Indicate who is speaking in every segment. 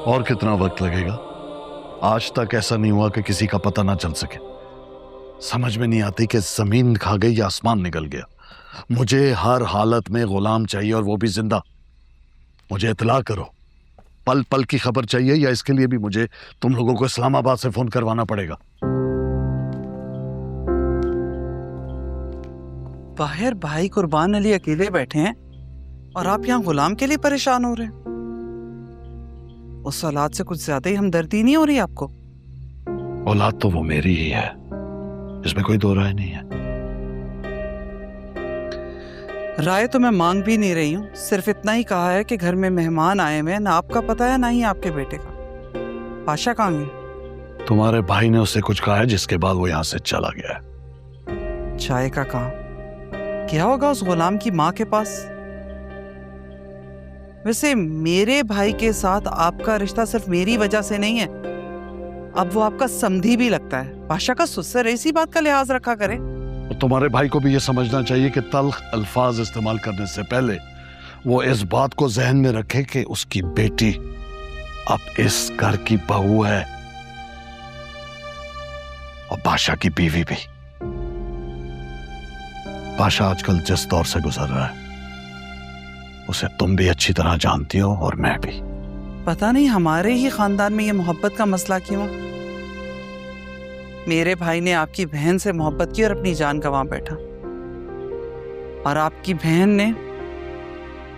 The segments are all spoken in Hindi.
Speaker 1: और कितना वक्त लगेगा? आज तक ऐसा नहीं हुआ कि किसी का पता ना चल सके। समझ में नहीं आती कि जमीन खा गई या आसमान निकल गया। मुझे हर हालत में गुलाम चाहिए, और वो भी जिंदा। मुझे इत्तला करो। पल पल की खबर चाहिए, या इसके लिए भी मुझे तुम लोगों को इस्लामाबाद से फोन करवाना पड़ेगा?
Speaker 2: बाहर भाई कुर्बान अली अकेले बैठे हैं और आप यहाँ गुलाम के लिए परेशान हो रहे हैं। उस औलाद से कुछ ज्यादा ही हमदर्दी नहीं हो रही आपको?
Speaker 1: औलाद तो वो मेरी ही है, इसमें कोई दो राय नहीं है।
Speaker 2: राय तो मैं मांग भी नहीं रही हूँ, सिर्फ इतना ही कहा है कि घर में मेहमान आए हुए हैं, ना आपका पता है ना ही आपके बेटे का। पाशा कहाँ गए?
Speaker 1: तुम्हारे भाई ने उससे कुछ कहा है, जिसके बाद वो यहाँ से चला गया है।
Speaker 2: चाय का कहा? क्या होगा उस गुलाम की माँ के पास? वैसे मेरे भाई के साथ आपका रिश्ता सिर्फ मेरी वजह से नहीं है, अब वो आपका समधी भी लगता है। पाशा का सुसर इसी बात का लिहाज रखा करे।
Speaker 1: तो तुम्हारे भाई को भी ये समझना चाहिए कि तल्ख अल्फाज इस्तेमाल करने से पहले वो इस बात को जहन में रखे कि उसकी बेटी अब इस घर की बहू है, और बादशाह की बीवी भी। बादशाह आजकल जिस दौर से गुजर रहा है उसे तुम भी अच्छी तरह जानती हो, और मैं भी।
Speaker 2: पता नहीं हमारे ही खानदान में ये मोहब्बत का मसला क्यों है। मेरे भाई ने आपकी बहन से मोहब्बत की और अपनी जान गंवा बैठा, और आपकी बहन ने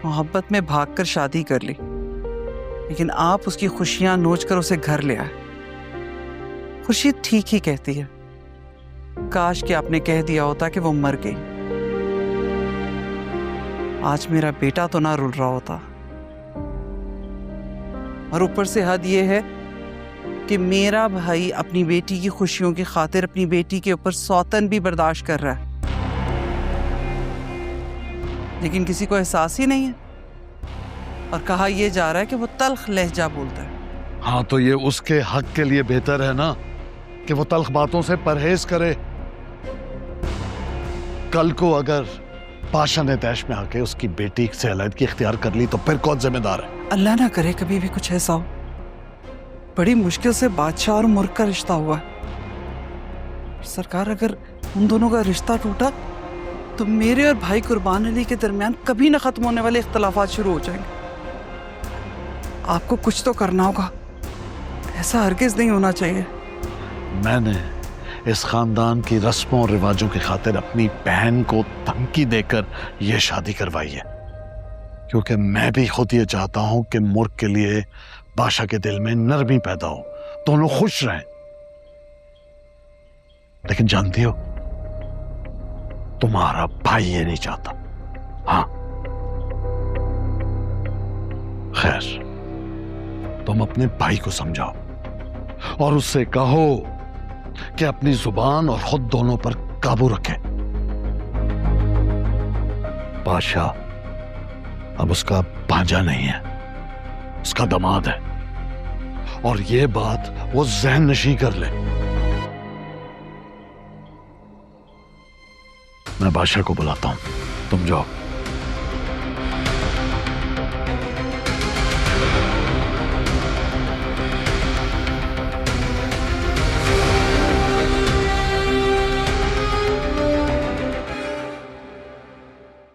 Speaker 2: मोहब्बत में भागकर शादी कर ली, लेकिन आप उसकी खुशियां नोच कर उसे घर ले आए। खुशी ठीक ही कहती है, काश कि आपने कह दिया होता कि वो मर गई, आज मेरा बेटा तो ना रुल रहा होता। और ऊपर से हद ये है कि मेरा भाई अपनी बेटी की खुशियों की खातिर अपनी बेटी के ऊपर सौतन भी बर्दाश्त कर रहा है, लेकिन किसी को एहसास ही नहीं है, और कहा यह जा रहा है कि वो तल्ख लहजा बोलता है।
Speaker 1: हाँ, तो ये उसके हक के लिए बेहतर है ना कि वो तल्ख बातों से परहेज करे। कल को अगर पाशा ने तैश में आके उसकी बेटी से अलहदगी इख्तियार कर ली तो फिर कौन जिम्मेदार है?
Speaker 2: अल्लाह ना करे कभी भी कुछ ऐसा हो। बड़ी मुश्किल से बादशाह और मुर्ख का रिश्ता हुआ है। सरकार, अगर उन दोनों का रिश्ता टूटा तो मेरे और भाई कुर्बान अली के दरमियान कभी न खत्म होने वाले इख्तलाफात शुरू हो जाएंगे। आपको कुछ तो करना होगा, ऐसा हरगिज नहीं होना चाहिए।
Speaker 1: मैंने इस खानदान की रस्मों और रिवाजों की खातिर अपनी बहन को धमकी देकर यह शादी करवाई है, क्योंकि मैं भी खुद ये चाहता हूं कि मुर्ख के लिए बादशाह के दिल में नरमी पैदा हो, दोनों खुश रहें। लेकिन जानती हो, तुम्हारा भाई ये नहीं चाहता। हाँ, खैर, तुम अपने भाई को समझाओ और उससे कहो कि अपनी जुबान और खुद दोनों पर काबू रखे। बादशाह अब उसका भांजा नहीं है, उसका दामाद है, और ये बात वो ज़हन नशी कर ले। मैं बादशाह को बुलाता हूं, तुम जाओ।